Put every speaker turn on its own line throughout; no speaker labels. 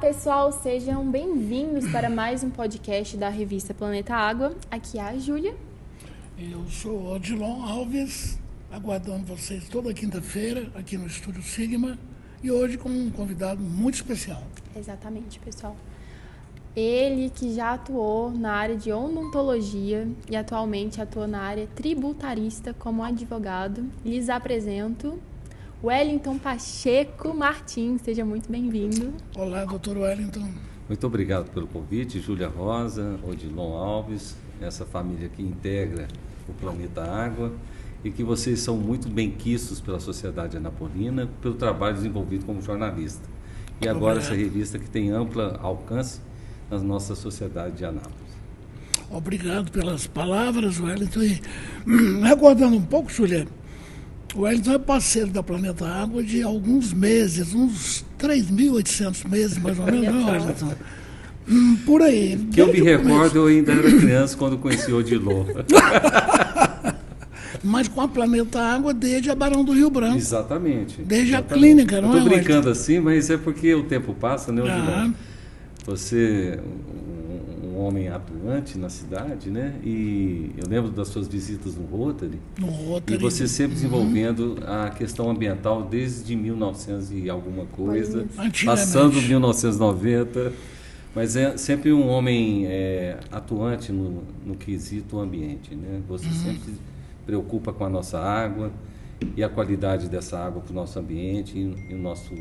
pessoal, sejam bem-vindos para mais um podcast da revista Planeta Água. Aqui é a Júlia.
Eu sou Odilon Alves, aguardando vocês toda quinta-feira aqui no Estúdio Sigma e hoje com um convidado muito especial.
Exatamente, pessoal. Ele que já atuou na área de odontologia e atualmente atua na área tributarista como advogado. Lhes apresento Wellington Pacheco Martins. Seja muito bem-vindo.
Olá, doutor Wellington.
Muito obrigado pelo convite, Júlia Rosa, Odilon Alves, essa família que integra o Planeta Água e que vocês são muito bem-quistos pela sociedade anapolina, pelo trabalho desenvolvido como jornalista. E agora essa revista que tem amplo alcance na nossa sociedade de Anápolis.
Obrigado pelas palavras, Wellington. E aguardando um pouco, Júlia, o Wellington é parceiro da Planeta Água de alguns meses, uns 3.800 meses, mais ou menos, não, Wellington? Por aí.
Que eu me recordo, eu ainda era criança quando conheci o Odilon.
Mas com a Planeta Água desde a Barão do Rio Branco.
Exatamente.
Desde
exatamente.
A clínica, não é?
Eu estou brincando assim, mas é porque o tempo passa, né, Odilon? Você um homem atuante na cidade, né? E eu lembro das suas visitas no Rotary.
No Rotary.
E você sempre desenvolvendo a questão ambiental desde 1900 e alguma coisa, passando 1990. Mas é sempre um homem atuante no quesito ambiente, né? Você sempre se preocupa com a nossa água e a qualidade dessa água para o nosso ambiente e o nosso,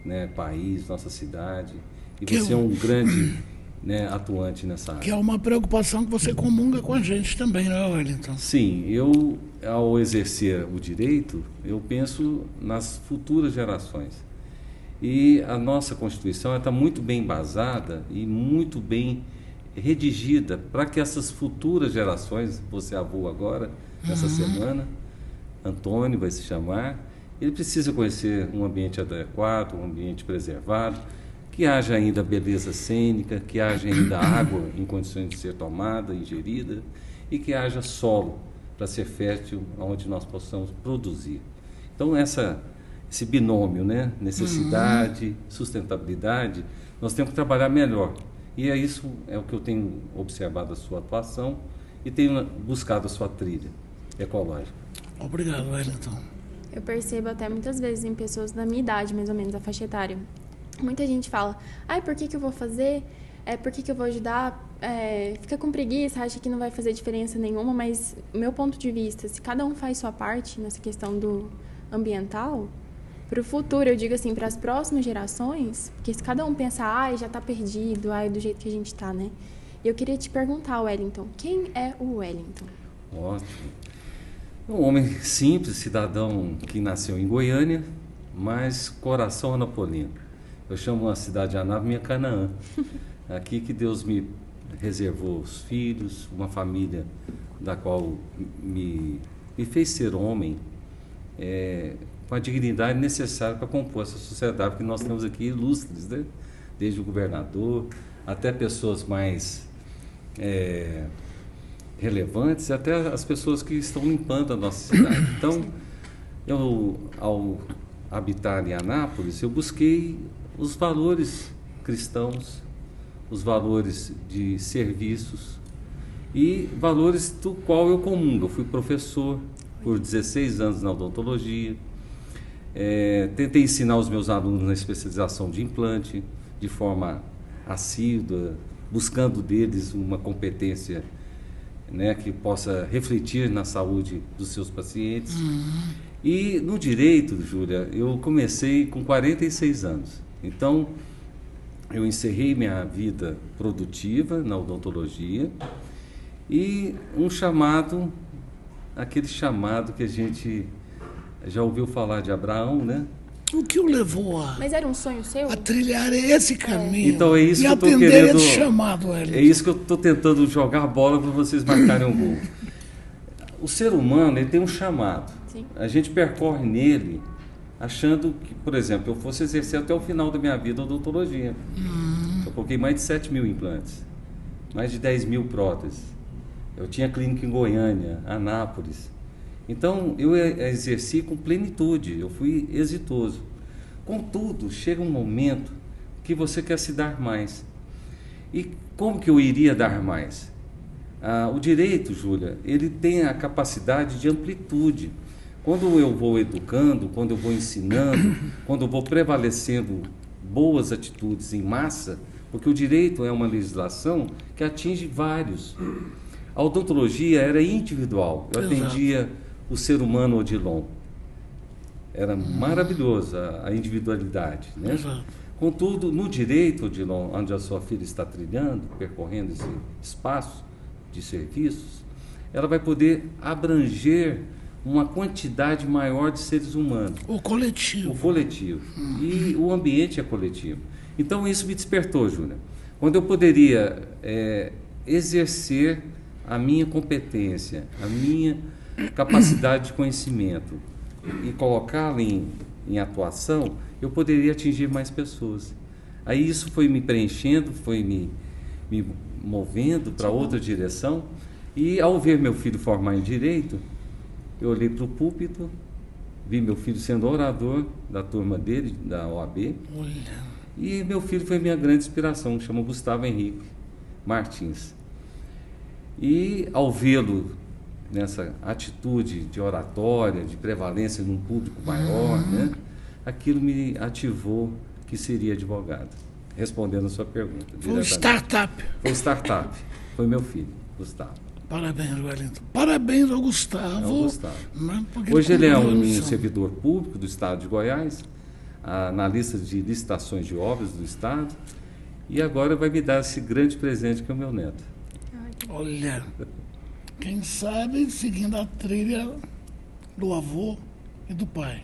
né, país, nossa cidade. E você é um grande, né, atuante nessa área.
Que é uma preocupação que você comunga com a gente também, não é, Wellington?
Sim, eu, ao exercer o direito, eu penso nas futuras gerações. E a nossa Constituição está muito bem embasada e muito bem redigida para que essas futuras gerações, você avô agora, nessa semana, Antônio vai se chamar, ele precisa conhecer um ambiente adequado, um ambiente preservado, que haja ainda beleza cênica, que haja ainda água em condições de ser tomada, ingerida, e que haja solo para ser fértil, onde nós possamos produzir. Então, esse binômio, né? Necessidade, sustentabilidade, nós temos que trabalhar melhor. E isso é o que eu tenho observado a sua atuação e tenho buscado a sua trilha ecológica.
Obrigado, Wellington.
Eu percebo até muitas vezes em pessoas da minha idade, mais ou menos, a faixa etária. Muita gente fala, por que eu vou fazer? Por que eu vou ajudar? Fica com preguiça, acha que não vai fazer diferença nenhuma, mas, meu ponto de vista, se cada um faz sua parte nessa questão do ambiental, para o futuro, eu digo assim, para as próximas gerações, porque se cada um pensar, já está perdido, do jeito que a gente está, né? E eu queria te perguntar, Wellington, quem é o Wellington?
Ótimo. Um homem simples, cidadão que nasceu em Goiânia, mas coração anapolino. Eu chamo a cidade de Anápolis minha Canaã. Aqui que Deus me reservou os filhos, uma família da qual me fez ser homem, com a dignidade necessária para compor essa sociedade, porque nós temos aqui ilustres, né? Desde o governador até pessoas mais relevantes, até as pessoas que estão limpando a nossa cidade. Então, eu, ao habitar em Anápolis, eu busquei os valores cristãos, os valores de serviços e valores do qual eu comungo. Eu fui professor por 16 anos na odontologia, tentei ensinar os meus alunos na especialização de implante de forma assídua, buscando deles uma competência, né, que possa refletir na saúde dos seus pacientes. E no direito, Júlia, eu comecei com 46 anos. Então, eu encerrei minha vida produtiva na odontologia e aquele chamado que a gente já ouviu falar de Abraão, né?
O que o levou
Mas era um sonho seu?
a trilhar esse caminho?
Então é isso que eu estou
atender
querendo.
Esse chamado, Wellington.
É isso que eu estou tentando jogar a bola para vocês marcarem um gol. O ser humano, ele tem um chamado.
Sim.
A gente percorre nele achando que, por exemplo, eu fosse exercer até o final da minha vida a odontologia. Eu coloquei mais de 7.000 implantes, mais de 10.000 próteses. Eu tinha clínica em Goiânia, Anápolis. Então, eu exerci com plenitude, eu fui exitoso. Contudo, chega um momento que você quer se dar mais. E como que eu iria dar mais? O direito, Júlia, ele tem a capacidade de amplitude. Quando eu vou educando, quando eu vou ensinando, quando eu vou prevalecendo boas atitudes em massa, porque o direito é uma legislação que atinge vários. A odontologia era individual. Eu atendia o ser humano Odilon. Era maravilhoso a individualidade, né?
Exato.
Contudo, no direito, Odilon, onde a sua filha está trilhando, percorrendo esse espaço de serviços, ela vai poder abranger uma quantidade maior de seres humanos.
O coletivo.
O coletivo. E o ambiente é coletivo. Então, isso me despertou, Júlia. Quando eu poderia exercer a minha competência, a minha capacidade de conhecimento e colocá-la em atuação, eu poderia atingir mais pessoas. Aí isso foi me preenchendo, foi me movendo para outra direção. E ao ver meu filho formar em Direito, eu olhei para o púlpito, vi meu filho sendo orador da turma dele, da OAB.
Olha.
E meu filho foi minha grande inspiração, chama Gustavo Henrique Martins. E ao vê-lo nessa atitude de oratória, de prevalência num público maior, né, aquilo me ativou que seria advogado. Respondendo a sua pergunta.
Foi um startup.
Foi startup. Foi meu filho, Gustavo.
Parabéns, Wellington. Parabéns ao Gustavo.
É o Gustavo.
Hoje
ele é um servidor público do Estado de Goiás, na lista de licitações de obras do Estado, e agora vai me dar esse grande presente que é o meu neto.
Olha, quem sabe seguindo a trilha do avô e do pai.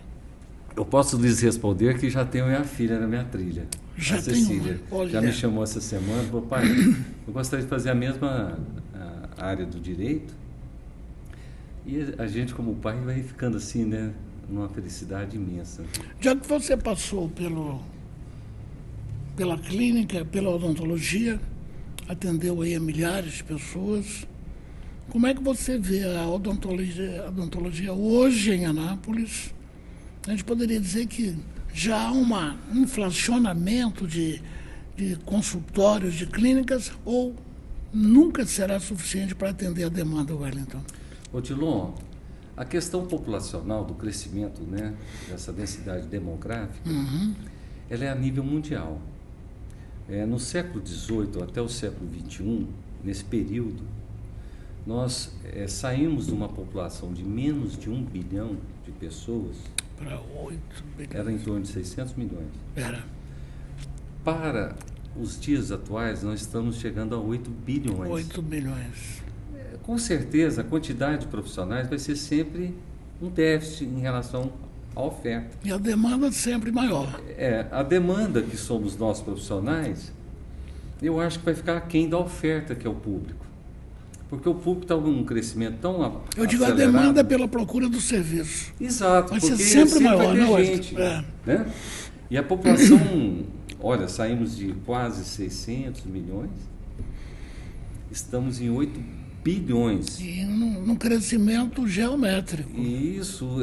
Eu posso lhes responder que já tenho minha filha na minha trilha.
Já
a Cecília.
Olha.
Já me chamou essa semana e falou: pai, eu gostaria de fazer a mesma área do direito. E a gente, como pai, vai ficando assim, né? Numa felicidade imensa.
Já que você passou pela clínica, pela odontologia, atendeu aí a milhares de pessoas, como é que você vê a odontologia hoje em Anápolis? A gente poderia dizer que já há um inflacionamento de consultórios, de clínicas, ou nunca será suficiente para atender a demanda, Wellington?
Odilon, a questão populacional do crescimento, né, dessa densidade demográfica, ela é a nível mundial. No século XVIII até o século XXI, nesse período, nós saímos de uma população de menos de 1 bilhão de pessoas
para 8 bilhões.
Era em torno de 600 milhões.
Era.
Para os dias atuais, nós estamos chegando a 8 bilhões.
8 bilhões.
Com certeza, a quantidade de profissionais vai ser sempre um déficit em relação à oferta.
E a demanda sempre maior.
A demanda que somos nós profissionais, eu acho que vai ficar aquém da oferta que é o público. Porque o público está com um crescimento tão acelerado.
Eu digo, a demanda pela procura do serviço.
Exato.
Vai
porque
ser sempre maior,
vai ter gente, né? E a população, olha, saímos de quase 600 milhões, estamos em 8 bilhões.
E num crescimento geométrico.
E isso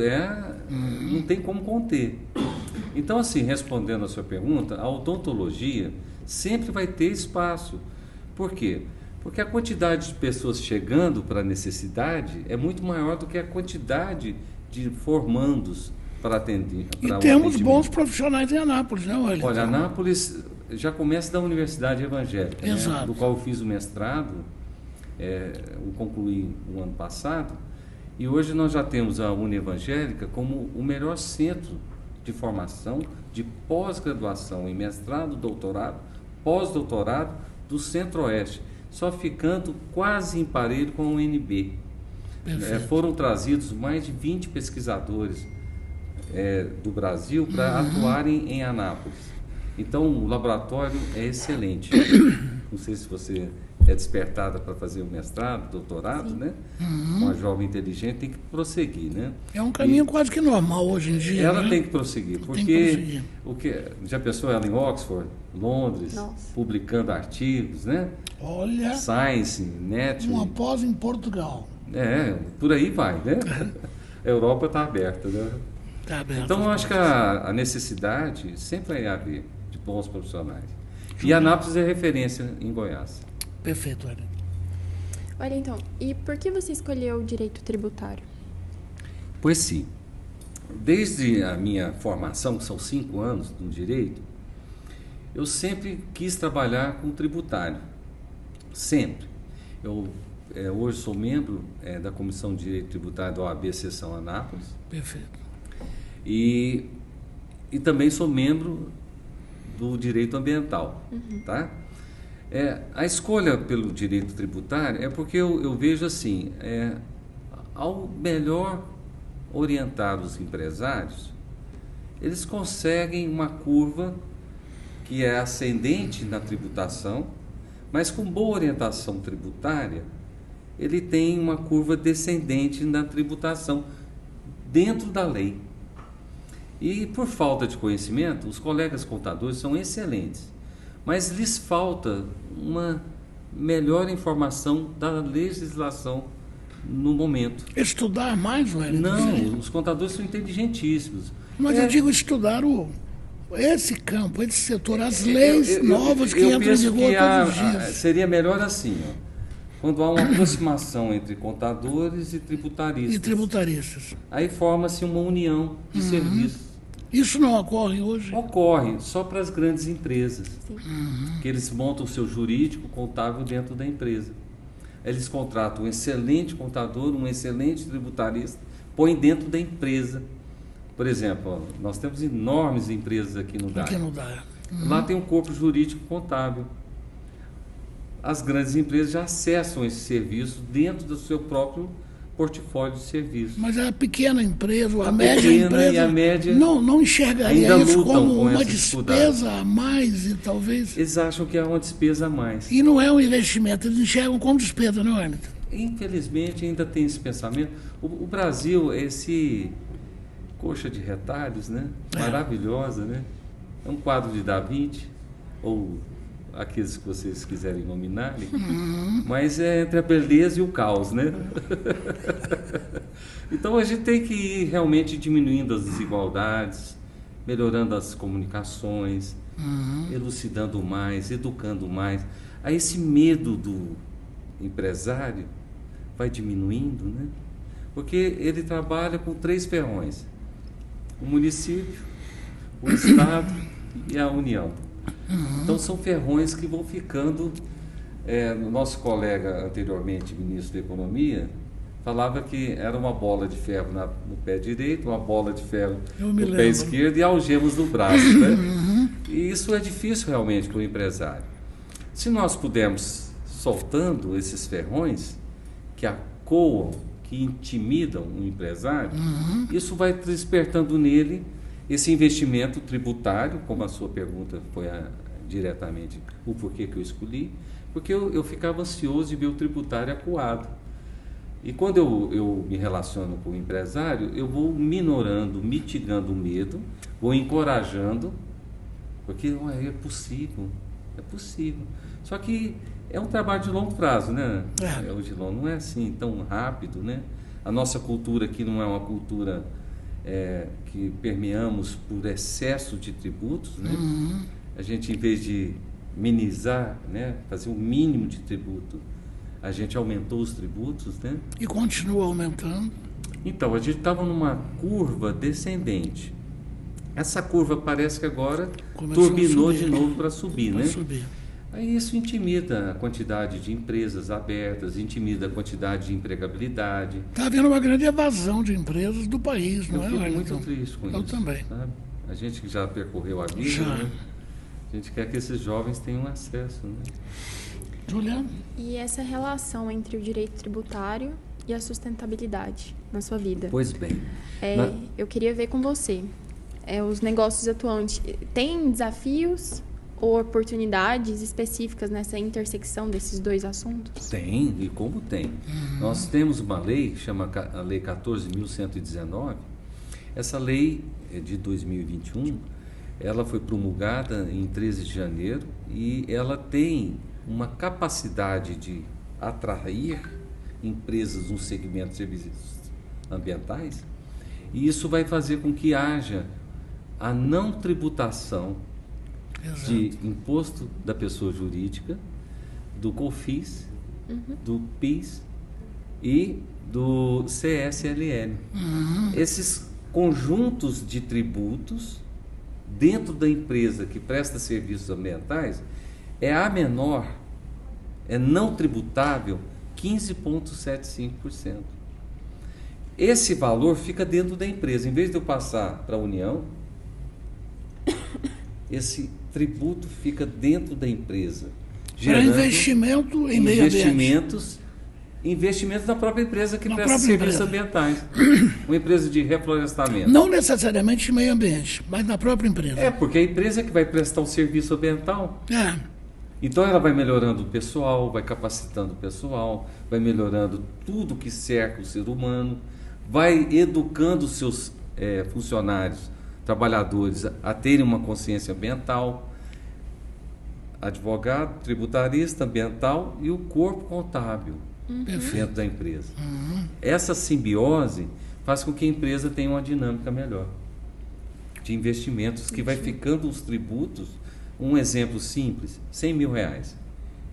não tem como conter. Então, assim, respondendo a sua pergunta, a odontologia sempre vai ter espaço. Por quê? Porque a quantidade de pessoas chegando para a necessidade é muito maior do que a quantidade de formandos para atender.
E temos bons profissionais em Anápolis, né, Wellington?
Olha, Anápolis já começa da Universidade Evangélica, né, do qual eu fiz o mestrado, eu concluí o ano passado, e hoje nós já temos a Unievangélica como o melhor centro de formação, de pós-graduação em mestrado, doutorado, pós-doutorado do Centro-Oeste, só ficando quase em parelho com a UNB. Foram trazidos mais de 20 pesquisadores do Brasil para atuarem em Anápolis. Então, o laboratório é excelente. Não sei se você é despertada para fazer o mestrado, doutorado, né? Uma jovem inteligente tem que prosseguir, né?
É um caminho quase que normal hoje em dia.
Ela
né?
tem que prosseguir, porque já pensou ela em Oxford, Londres, publicando artigos, né?
Olha,
Science, Nature.
Uma pós em Portugal.
Por aí vai, né? A Europa está aberta, né?
Tá aberta.
Então, eu acho que a necessidade sempre vai haver de bons profissionais. E Anápolis é referência em Goiás.
Perfeito, Wellington.
Olha, então, e por que você escolheu o direito tributário?
Pois sim. Desde a minha formação, que são 5 anos no direito, eu sempre quis trabalhar com tributário. Sempre. Eu hoje sou membro da Comissão de Direito Tributário da OAB Seção Anápolis.
Perfeito.
E também sou membro do direito ambiental. Tá? A escolha pelo direito tributário é porque eu vejo assim, ao melhor orientar os empresários, eles conseguem uma curva que é ascendente na tributação, mas com boa orientação tributária, ele tem uma curva descendente na tributação dentro da lei. E por falta de conhecimento, os colegas contadores são excelentes, mas lhes falta uma melhor informação da legislação no momento.
Estudar mais, Wellington?
Não, os contadores são inteligentíssimos.
Mas eu digo estudar esse campo, esse setor, as leis novas que entram em vigor todos os dias.
Seria melhor assim, quando há uma aproximação entre contadores e tributaristas. Aí forma-se uma união de serviços.
Isso não ocorre hoje?
Ocorre só para as grandes empresas, que eles montam o seu jurídico contábil dentro da empresa. Eles contratam um excelente contador, um excelente tributarista, põem dentro da empresa. Por exemplo, nós temos enormes empresas aqui no DAE. Lá tem um corpo jurídico contábil. As grandes empresas já acessam esse serviço dentro do seu próprio portfólio de serviços.
Mas a pequena empresa, a média empresa,
e a média
não enxergaria isso como uma despesa
a
mais, e talvez...
Eles acham que é uma despesa a mais.
E não é um investimento, eles enxergam como despesa, não é, Wellington?
Infelizmente ainda tem esse pensamento. O Brasil é esse coxa de retalhos, né? Maravilhosa, né? É um quadro de Da Vinci, ou aqueles que vocês quiserem nominarem, mas é entre a beleza e o caos, né? Então a gente tem que ir realmente diminuindo as desigualdades, melhorando as comunicações, elucidando mais, educando mais. Aí esse medo do empresário vai diminuindo, né? Porque ele trabalha com 3 ferrões: o município, o Estado e a União. Então são ferrões que vão ficando. O nosso colega anteriormente, ministro da Economia, falava que era uma bola de ferro no pé direito, uma bola de ferro no pé esquerdo e algemas no braço, né? E isso é difícil realmente para o empresário. Se nós pudermos soltando esses ferrões que acoam, que intimidam o empresário, isso vai despertando nele esse investimento tributário, como a sua pergunta foi diretamente o porquê que eu escolhi, porque eu ficava ansioso de ver o tributário acuado. E quando eu me relaciono com o empresário, eu vou minorando, mitigando o medo, vou encorajando, porque é possível. Só que é um trabalho de longo prazo, né? Odilon, não é assim tão rápido, né? A nossa cultura aqui não é uma cultura que permeamos por excesso de tributos, né? A gente, em vez de minimizar, né, fazer o mínimo de tributo, a gente aumentou os tributos, né?
E continua aumentando.
Então, a gente estava numa curva descendente. Essa curva parece que agora turbinou de novo para subir, né? Aí isso intimida a quantidade de empresas abertas, intimida a quantidade de empregabilidade.
Está havendo uma grande evasão de empresas do país, não é?
Eu fico muito triste com isso.
Eu também.
Sabe? A gente que já percorreu a vida, né? A gente quer que esses jovens tenham acesso, né?
Juliana?
E essa relação entre o direito tributário e a sustentabilidade na sua vida?
Pois bem.
Eu queria ver com você. Os negócios atuantes têm desafios ou oportunidades específicas nessa intersecção desses dois assuntos?
Tem, e como tem. Nós temos uma lei, que chama a Lei 14.119. Essa lei é de 2021, ela foi promulgada em 13 de janeiro e ela tem uma capacidade de atrair empresas no segmento de serviços ambientais, e isso vai fazer com que haja a não tributação
Exato.
de imposto da pessoa jurídica, do COFINS, do PIS e do CSLL. Esses conjuntos de tributos dentro da empresa que presta serviços ambientais é a menor, é não tributável, 15,75%. Esse valor fica dentro da empresa. Em vez de eu passar para a União, esse tributo fica dentro da empresa.
Para investimento em meio ambiente.
Investimentos na própria empresa que presta serviços ambientais. Uma empresa de reflorestamento.
Não necessariamente em meio ambiente, mas na própria empresa.
É, porque a empresa é que vai prestar o serviço ambiental.
É.
Então ela vai melhorando o pessoal, vai capacitando o pessoal, vai melhorando tudo que cerca o ser humano, vai educando os seus funcionários, trabalhadores a terem uma consciência ambiental, advogado, tributarista, ambiental e o corpo contábil dentro da empresa. Essa simbiose faz com que a empresa tenha uma dinâmica melhor de investimentos, que vai ficando os tributos. Um exemplo simples, 100 mil reais,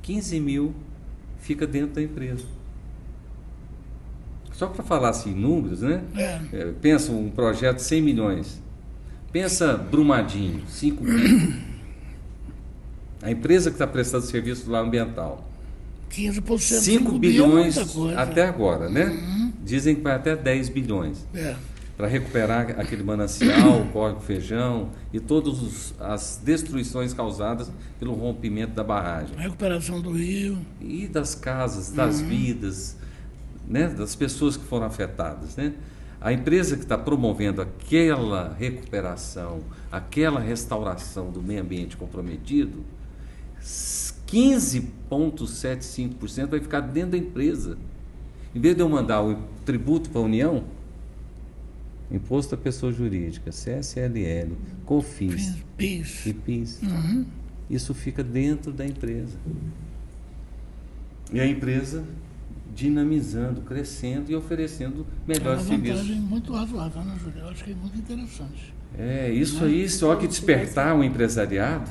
15 mil fica dentro da empresa. Só para falar assim em números, né? Pensa um projeto de 100 milhões. Pensa Brumadinho, 5 mil. A empresa que está prestando serviço lá ambiental.
15%.
5 bilhões até agora, né? Dizem que vai até 10 bilhões. Para recuperar aquele manancial, o córrego Feijão e todas as destruições causadas pelo rompimento da barragem.
Recuperação do rio.
E das casas, das vidas, né, das pessoas que foram afetadas, né? A empresa que está promovendo aquela recuperação, aquela restauração do meio ambiente comprometido, 15,75% vai ficar dentro da empresa. Em vez de eu mandar o tributo para a União, Imposto à Pessoa Jurídica, CSLL, COFINS e PIS, isso fica dentro da empresa. E a empresa dinamizando, crescendo e oferecendo melhores serviços.
É uma vantagem muito razoável, né, Júlio? Eu acho que é muito interessante.
Isso aí, só que despertar o empresariado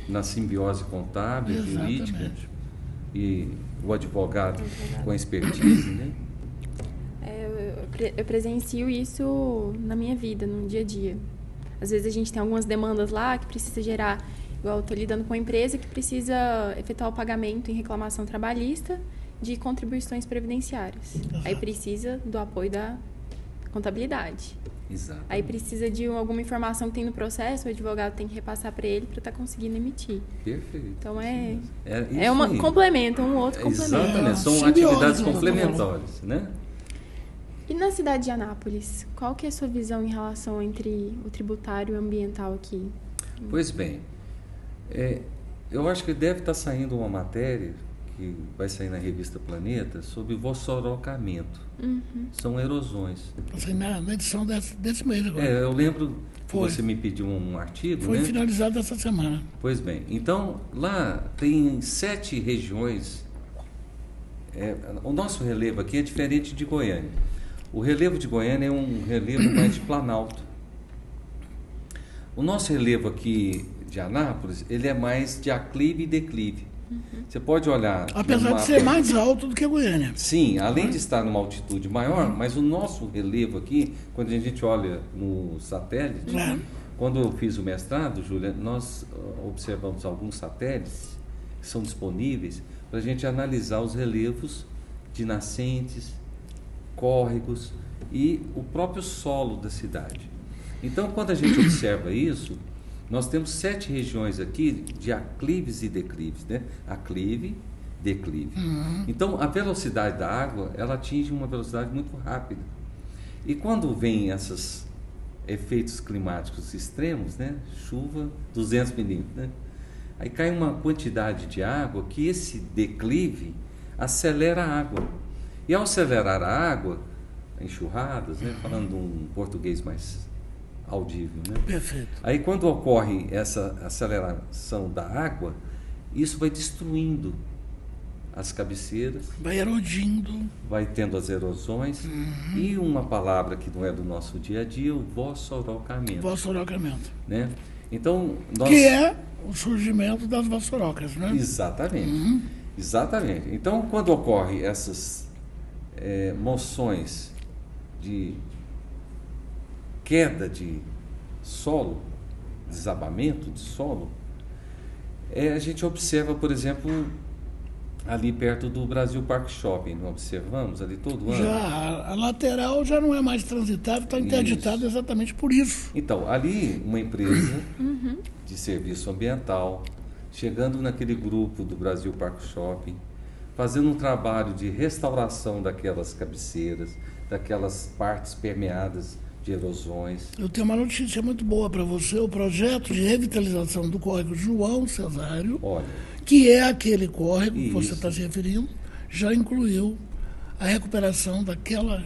na simbiose contábil, jurídica, e o advogado com expertise, né?
Eu presencio isso na minha vida, no dia a dia. Às vezes a gente tem algumas demandas lá que precisa gerar, igual eu estou lidando com uma empresa que precisa efetuar o pagamento em reclamação trabalhista de contribuições previdenciárias. Aí precisa do apoio da contabilidade.
Exato.
Aí precisa de alguma informação que tem no processo, o advogado tem que repassar para ele para estar conseguindo emitir.
Perfeito.
Então complementa, um outro complemento.
Exatamente, são atividades complementares, né?
E na cidade de Anápolis, qual que é a sua visão em relação entre o tributário e o ambiental aqui?
Pois bem, eu acho que deve estar saindo uma matéria que vai sair na revista Planeta sobre vossorocamento. São erosões.
Na edição desse mês agora.
Eu lembro que você me pediu um artigo,
Foi finalizado essa semana.
Pois bem, então lá tem 7 regiões. O nosso relevo aqui é diferente de Goiânia. O relevo de Goiânia é um relevo mais de planalto. O nosso relevo aqui de Anápolis, ele é mais de aclive e declive. Você pode olhar...
Apesar de ser mais alto do que a Goiânia.
Sim, além de estar numa altitude maior, mas o nosso relevo aqui, quando a gente olha no satélite, quando eu fiz o mestrado, Júlia, nós observamos alguns satélites que são disponíveis para a gente analisar os relevos de nascentes, córregos e o próprio solo da cidade. Então, quando a gente observa isso, nós temos 7 regiões aqui de aclives e declives, né? Aclive, declive. Então, a velocidade da água, ela atinge uma velocidade muito rápida. E quando vem esses efeitos climáticos extremos, né? Chuva, 200 milímetros, né? Aí cai uma quantidade de água que esse declive acelera a água. E ao acelerar a água, enxurradas, né? Falando de um português mais audível, né?
Perfeito.
Aí quando ocorre essa aceleração da água, isso vai destruindo as cabeceiras,
vai erodindo,
vai tendo as erosões e uma palavra que não é do nosso dia a dia, o vossorocamento.
Vossorocamento.
Né? Então,
Que é o surgimento das vassourocas, né?
Exatamente. Exatamente. Então, quando ocorrem essas moções de queda de solo, desabamento de solo, a gente observa, por exemplo, ali perto do Brasil Park Shopping, não observamos ali todo ano?
Já, a lateral já não é mais transitável, está interditada exatamente por isso.
Então, ali uma empresa de serviço ambiental, chegando naquele grupo do Brasil Park Shopping, fazendo um trabalho de restauração daquelas cabeceiras, daquelas partes permeadas de erosões.
Eu tenho uma notícia muito boa para você. O projeto de revitalização do córrego João Cesário,
Olha,
que é aquele córrego que você
isso.
está se referindo, já incluiu a recuperação daquela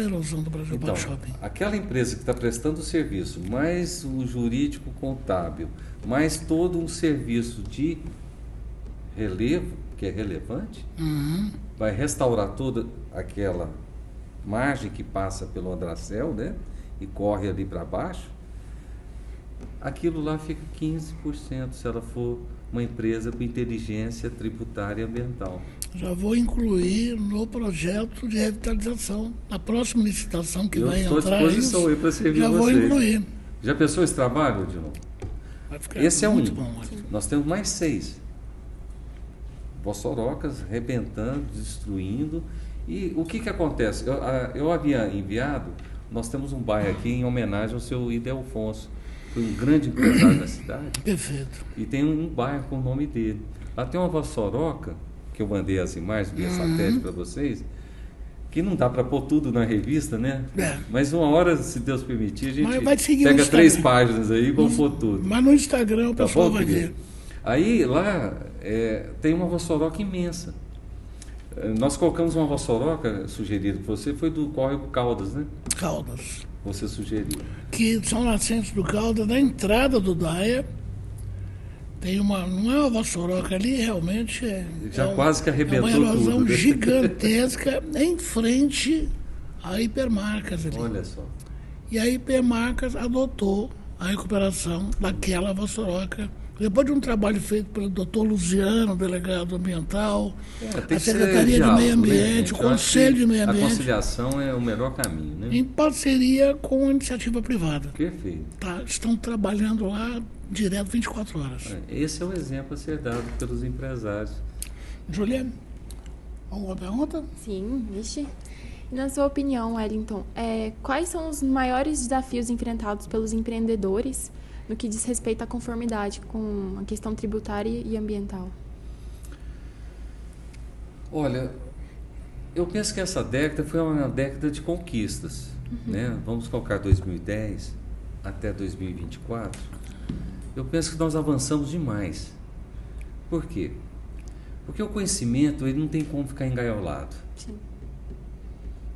erosão do Brasil
Então,
Park Shopping.
aquela empresa que está prestando o serviço, mais o jurídico contábil, mais todo um serviço de relevo, que é relevante, vai restaurar toda aquela margem que passa pelo Andracel, né? E corre ali para baixo. Aquilo lá fica 15% se ela for uma empresa com inteligência tributária e ambiental.
Já vou incluir no projeto de revitalização. Na próxima licitação que vai
estou à
entrar,
disposição aí para servir
já vou
vocês.
incluir.
Já pensou esse trabalho, Odilon?
Vai ficar
Esse é
muito
um.
bom.
Nós temos mais 6. Vassourocas rebentando, destruindo. E o que acontece? Eu havia enviado, nós temos um bairro aqui em homenagem ao seu Ildefonso, foi um grande empresário da cidade.
Perfeito.
E tem um bairro com o nome dele. Lá tem uma vassouroca, que eu mandei as imagens via satélite para vocês, que não dá para pôr tudo na revista, né?
É.
Mas uma hora, se Deus permitir, a gente
Vai seguir
pega
no
3
Instagram.
páginas aí e vamos pôr tudo.
Mas no Instagram o
Tá
pessoal
bom,
vai
querido?
ver.
Aí lá tem uma vassouroca imensa. Nós colocamos uma vassouroca sugerida por você, foi do córrego Caldas, né?
Caldas.
Você sugeriu.
Que são nascentes do Caldas, na entrada do Daia. Tem uma. Não é uma vassouroca ali, realmente
Já quase que arrebentou
é uma erosão
tudo, né?
gigantesca em frente à Hipermarcas ali.
Olha só.
E a Hipermarcas adotou a recuperação daquela vassouroca. Depois de um trabalho feito pelo doutor Luciano, delegado ambiental,
Tem
a
que ser
Secretaria
diálogo,
de Meio
né,
Ambiente,
gente?
o
Eu acho
Conselho
que
de Meio
a
Ambiente,
conciliação é o melhor caminho, né?
em parceria com a iniciativa privada.
Perfeito.
Tá, estão trabalhando lá direto 24 horas.
Esse é o exemplo a ser dado pelos empresários.
Juliane, alguma pergunta?
Sim, vixe. E na sua opinião, Wellington, quais são os maiores desafios enfrentados pelos empreendedores no que diz respeito à conformidade com a questão tributária e ambiental?
Olha, eu penso que essa década foi uma década de conquistas, né? Vamos colocar 2010 até 2024. Eu penso que nós avançamos demais. Por quê? Porque o conhecimento ele não tem como ficar engaiolado.
Sim.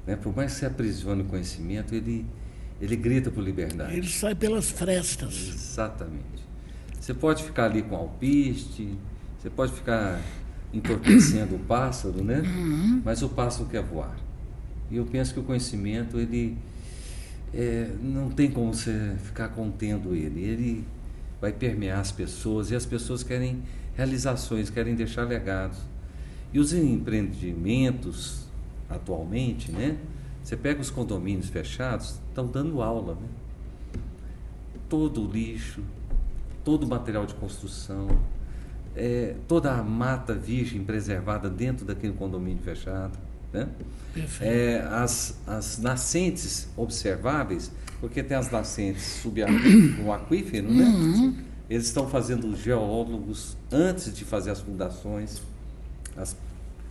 Né? Por mais que você aprisione o conhecimento, ele grita por liberdade.
Ele sai pelas frestas.
Exatamente. Você pode ficar ali com alpiste, você pode ficar entorpecendo o pássaro, né? Mas o pássaro quer voar. E eu penso que o conhecimento, ele não tem como você ficar contendo ele. Ele vai permear as pessoas e as pessoas querem realizações, querem deixar legados. E os empreendimentos, atualmente, né? Você pega os condomínios fechados, estão dando aula, né? Todo o lixo, todo o material de construção, toda a mata virgem preservada dentro daquele condomínio fechado, né?
Perfeito.
As nascentes observáveis, porque tem as nascentes no aquífero, né? Eles estão fazendo os geólogos antes de fazer as fundações,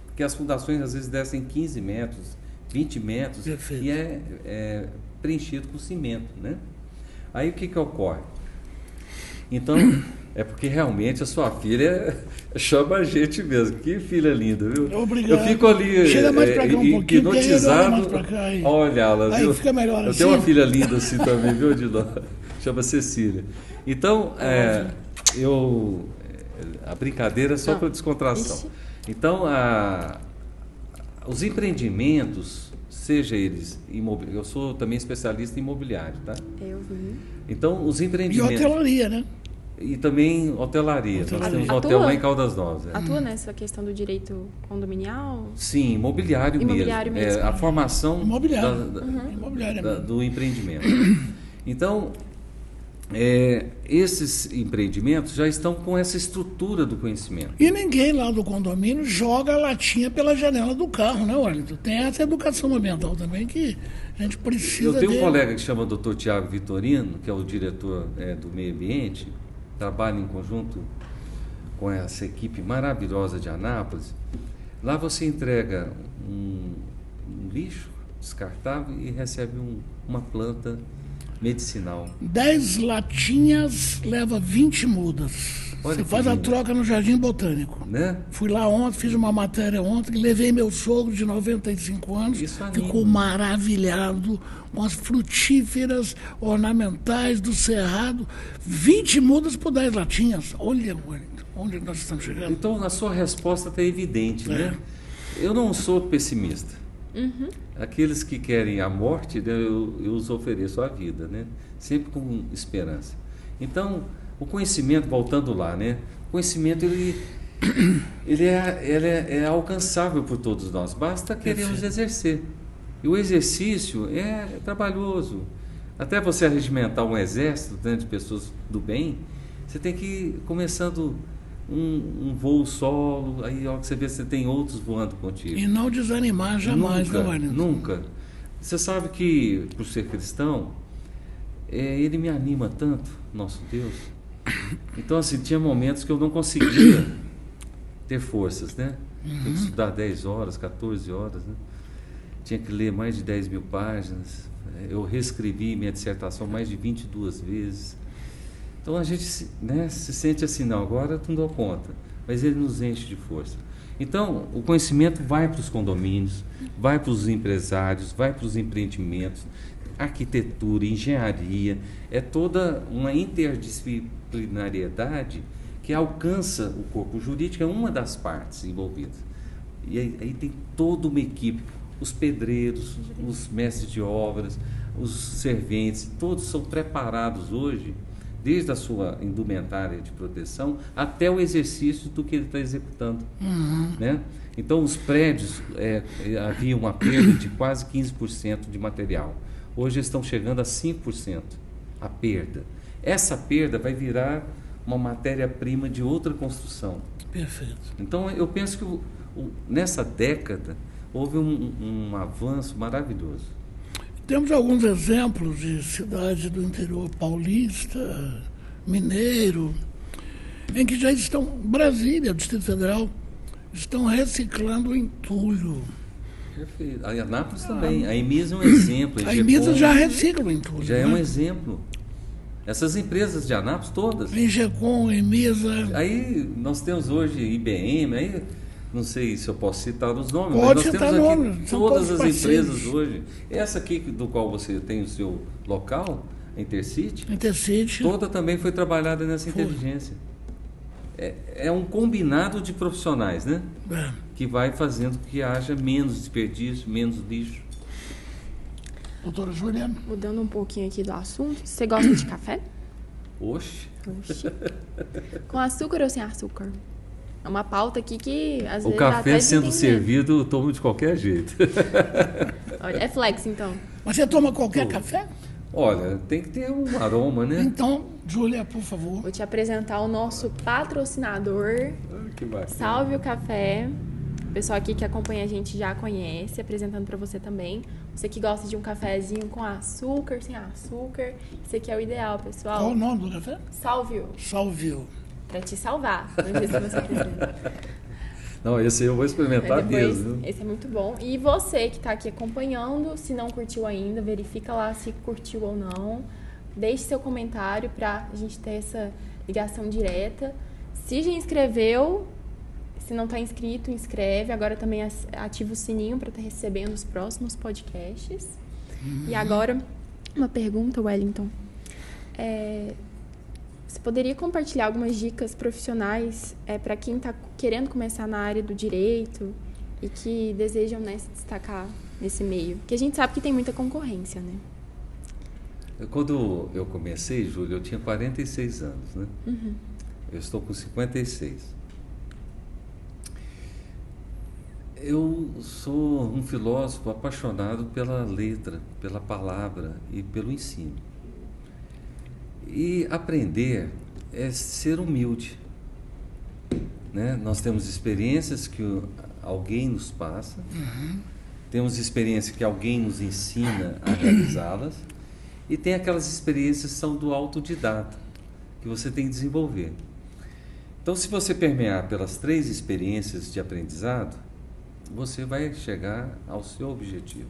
porque as fundações às vezes descem 15 metros, 20 metros,
Perfeito.
e é preenchido com cimento, né? Aí o que ocorre? Então, é porque realmente a sua filha chama a gente mesmo. Que filha linda, viu?
Obrigado.
Eu fico ali
Chega mais pra cá um pouquinho,
hipnotizado
mais pra cá, aí.
olha ela,
Aí
viu?
fica melhor
Eu
assim.
tenho uma filha linda assim também, viu, Odilon? Chama Cecília. Então, a brincadeira é só para descontração.
Ixi.
Então, os empreendimentos, seja eles eu sou também especialista em imobiliário, tá?
Eu vi.
Então, os
E
empreendimentos...
hotelaria, né?
E também hotelaria. Nós temos um hotel lá em Caldas Novas.
Atua nessa questão do direito condominial?
Sim, imobiliário mesmo. A formação
Imobiliário.
do empreendimento. Então, esses empreendimentos já estão com essa estrutura do conhecimento.
E ninguém lá do condomínio joga a latinha pela janela do carro, né, Wellington? Tem essa educação ambiental também que a gente precisa.
Eu tenho um colega que chama Dr. Tiago Vitorino, que é o diretor do meio ambiente, trabalha em conjunto com essa equipe maravilhosa de Anápolis. Lá você entrega um lixo descartável e recebe uma planta medicinal.
10 latinhas leva 20 mudas.
Olha
Você
que
faz a
lindo.
troca no Jardim Botânico.
Né?
Fui lá ontem, fiz uma matéria ontem, levei meu sogro de 95 anos,
Isso anima.
ficou maravilhado com as frutíferas ornamentais do Cerrado. 20 mudas por 10 latinhas. Olha, Wellington, onde nós estamos chegando.
Então, a sua resposta está evidente, né? Eu não sou pessimista. Aqueles que querem a morte, né, eu os ofereço a vida, né? Sempre com esperança. Então, o conhecimento, voltando lá, né? O conhecimento, ele é alcançável por todos nós. Basta queremos exercer. E o exercício é trabalhoso. Até você arregimentar um exército, né, de pessoas do bem, você tem que ir começando um voo solo, aí ó, que você vê você tem outros voando contigo.
E não desanimar jamais,
Nunca,
né, Wellington?
nunca. Você sabe que, por ser cristão, ele me anima tanto, nosso Deus. Então, assim, tinha momentos que eu não conseguia ter forças, né? Tinha que estudar 10 horas, 14 horas, né? Tinha que ler mais de 10 mil páginas. Eu reescrevi minha dissertação mais de 22 vezes. Então, a gente se sente assim, não, agora eu não dou conta. Mas ele nos enche de força. Então, o conhecimento vai para os condomínios, vai para os empresários, vai para os empreendimentos, arquitetura, engenharia, é toda uma interdisciplinariedade que alcança o corpo jurídico, é uma das partes envolvidas. E aí tem toda uma equipe, os pedreiros, os mestres de obras, os serventes, todos são preparados hoje, desde a sua indumentária de proteção até o exercício do que ele está executando. Né? Então, os prédios, havia uma perda de quase 15% de material. Hoje estão chegando a 5% a perda. Essa perda vai virar uma matéria-prima de outra construção.
Perfeito.
Então, eu penso que nessa década houve um avanço maravilhoso.
Temos alguns exemplos de cidades do interior paulista, mineiro, em que já estão, Brasília, Distrito Federal, estão reciclando entulho.
Perfeito. A Anápolis também. A Emisa é um exemplo.
A Emisa já recicla o entulho.
Já é um exemplo. Essas empresas de Anápolis todas.
Engecom, Emisa.
Aí nós temos hoje IBM, aí não sei se eu posso citar os nomes,
Pode
mas nós
citar
temos aqui
nomes, são
todas
todos
as
parceiros.
empresas hoje. Essa aqui do qual você tem o seu local, a Intercity,
Intercity.
toda também foi trabalhada nessa inteligência. É um combinado de profissionais, né? Que vai fazendo com que haja menos desperdício, menos lixo.
Doutora Juliana.
Mudando um pouquinho aqui do assunto, você gosta de café?
Oxe.
Oxi. Com açúcar ou sem açúcar? É uma pauta aqui que às vezes
O café
até
sendo
entender.
servido, eu tomo de qualquer jeito.
Olha, é flex então.
Mas você toma qualquer café?
Olha, tem que ter um aroma, né?
Então, Júlia, por favor.
Vou te apresentar o nosso patrocinador,
Que bacana.
Salve o Café. O pessoal aqui que acompanha a gente já conhece, apresentando para você também. Você que gosta de um cafezinho com açúcar, sem açúcar, esse aqui é o ideal, pessoal.
Qual o nome do café?
Salve-o,
Salvio.
para te salvar. Não sei se você quiser.
Não, esse eu vou experimentar
Depois,
mesmo.
esse é muito bom. E você que está aqui acompanhando, se não curtiu ainda, verifica lá se curtiu ou não. Deixe seu comentário para a gente ter essa ligação direta. Se já inscreveu, se não está inscrito, inscreve. Agora também ativa o sininho para estar recebendo os próximos podcasts. E agora, uma pergunta, Wellington. Você poderia compartilhar algumas dicas profissionais para quem está querendo começar na área do direito e que desejam, né, se destacar nesse meio? Porque a gente sabe que tem muita concorrência, né?
Quando eu comecei, Júlio, eu tinha 46 anos, né?
Uhum.
Eu estou com 56. Eu sou um filósofo apaixonado pela letra, pela palavra e pelo ensino. E aprender é ser humilde, né? Nós temos experiências que alguém nos passa, temos experiências que alguém nos ensina a realizá-las, e tem aquelas experiências que são do autodidata, que você tem que desenvolver. Então, se você permear pelas 3 experiências de aprendizado, você vai chegar ao seu objetivo.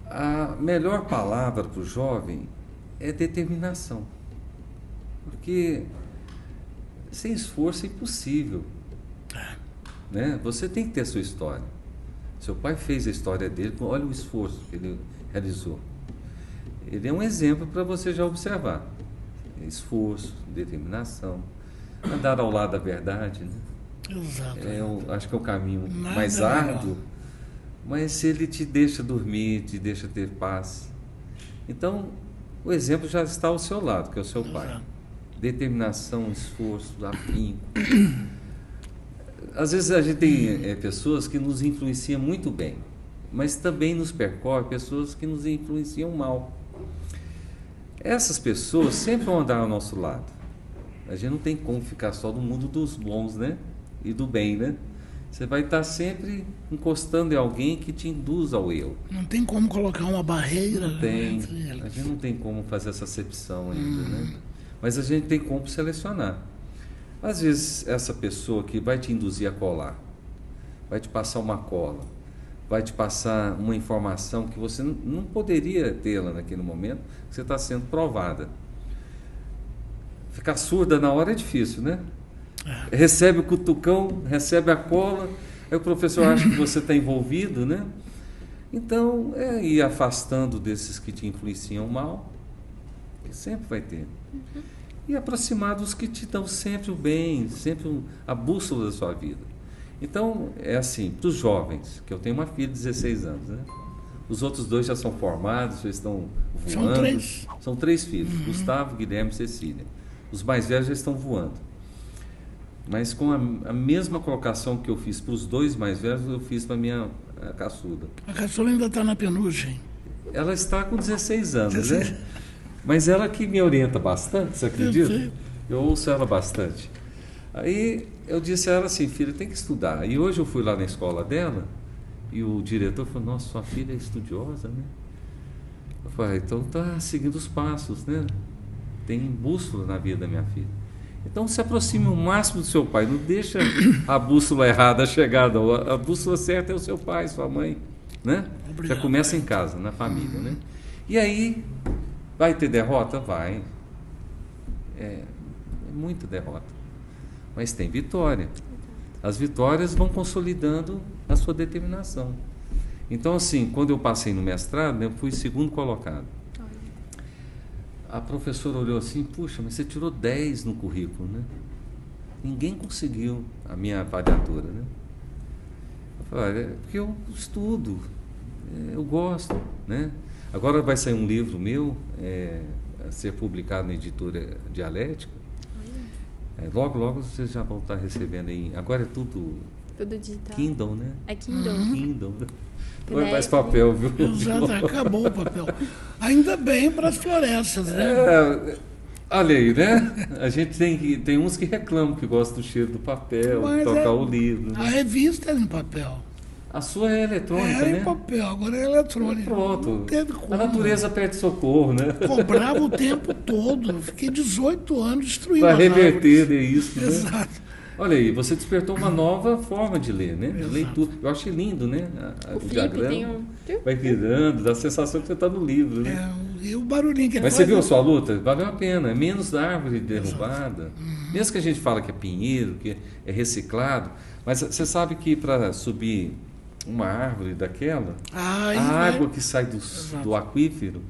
A melhor palavra para o jovem é determinação, porque sem esforço é impossível, né? Você tem que ter a sua história. Seu pai fez a história dele, olha o esforço que ele realizou. Ele é um exemplo para você já observar. Esforço, determinação, andar ao lado da verdade, né?
Exato.
Acho que é o caminho
Nada
mais
melhor.
árduo, mas ele te deixa dormir, te deixa ter paz. Então, o exemplo já está ao seu lado, que é o seu pai.
Exato.
Determinação, esforço, afinco. Às vezes a gente tem pessoas que nos influenciam muito bem, mas também nos percorre pessoas que nos influenciam mal. Essas pessoas sempre vão andar ao nosso lado. A gente não tem como ficar só no mundo dos bons, né? E do bem, né? Você vai estar sempre encostando em alguém que te induz ao erro.
Não tem como colocar uma barreira
Não tem.
entre eles.
A gente não tem como fazer essa acepção ainda, né? Mas a gente tem como selecionar. Às vezes, essa pessoa que vai te induzir a colar, vai te passar uma cola, vai te passar uma informação que você não poderia tê-la naquele momento, que você está sendo provada. Ficar surda na hora é difícil, né? Recebe o cutucão, recebe a cola, aí o professor acha que você está envolvido, né? Então, é ir afastando desses que te influenciam mal, que sempre vai ter. E aproximar dos que te dão sempre o bem, sempre a bússola da sua vida. Então, é assim, para os jovens, que eu tenho uma filha de 16 anos, né? Os outros 2 já são formados, já estão voando.
São 3.
São 3 filhos, Gustavo, Guilherme e Cecília. Os mais velhos já estão voando. Mas com a mesma colocação que eu fiz para os 2 mais velhos, eu fiz para a minha caçuda.
A caçula ainda está na penugem.
Ela está com 16 anos,
16.
né? Mas ela que me orienta bastante, você acredita?
sei.
Eu ouço ela bastante. Aí eu disse a ela assim, filha, tem que estudar. E hoje eu fui lá na escola dela e o diretor falou, nossa, sua filha é estudiosa, né? Eu falei, então está seguindo os passos, né? Tem bússola na vida da minha filha. Então se aproxime o máximo do seu pai, não deixa a bússola errada chegar, não. A bússola certa é o seu pai, sua mãe, né?
Obrigado,
Já começa em casa, na família, né? E aí, vai ter derrota? Vai. É muita derrota. Mas tem vitória. As vitórias vão consolidando a sua determinação. Então, assim, quando eu passei no mestrado, eu fui 2º colocado. A professora olhou assim, puxa, mas você tirou 10 no currículo, né? Ninguém conseguiu a minha avaliadora, né? Eu falei, olha, é porque eu estudo, eu gosto, né? Agora vai sair um livro meu, a ser publicado na editora Dialética. Logo, logo vocês já vão estar recebendo aí. Agora é tudo
digital.
Kindle, né?
É Kindle.
Kindle. Não é mais papel, viu?
Exato, acabou o papel. Ainda bem para as florestas, né?
Olha aí, né? A gente tem uns que reclamam que gostam do cheiro do papel,
Mas
tocar o livro.
A
Né?
revista era em papel.
A sua é eletrônica,
Era
né?
em papel, agora é eletrônica.
Pronto.
Não teve como.
A natureza pede socorro, né?
Cobrava o tempo todo. Eu fiquei 18 anos destruindo
Para
as
reverter
árvores.
isso, né?
Exato.
Olha aí, você despertou uma nova forma de ler, né? De
Exato.
leitura. Eu achei lindo, né?
O
O
flip
diagrama
tem um...
vai virando, dá a sensação que você está no livro, né?
E o barulhinho que ele
Mas você
faz,
viu a sua luta? Valeu a pena. É menos árvore derrubada. Mesmo que a gente fala que é pinheiro, que é reciclado, mas você sabe que para subir uma árvore daquela,
Aí
a
vai-
água que sai do aquífero,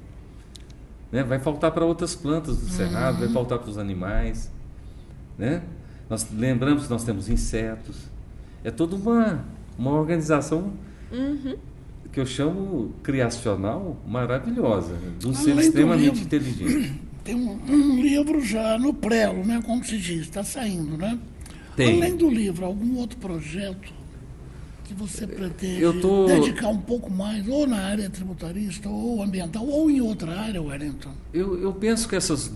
né, vai faltar para outras plantas do cerrado, vai faltar para os animais, né? Nós lembramos que nós temos insetos. É toda uma organização que eu chamo criacional maravilhosa, de um ser
Além do
extremamente
livro,
inteligente.
Tem um livro já no prelo, né? Como se diz, está saindo, né?
Tem.
Além do livro, algum outro projeto que você pretende dedicar um pouco mais, ou na área tributarista, ou ambiental, ou em outra área, Wellington?
Eu penso que esses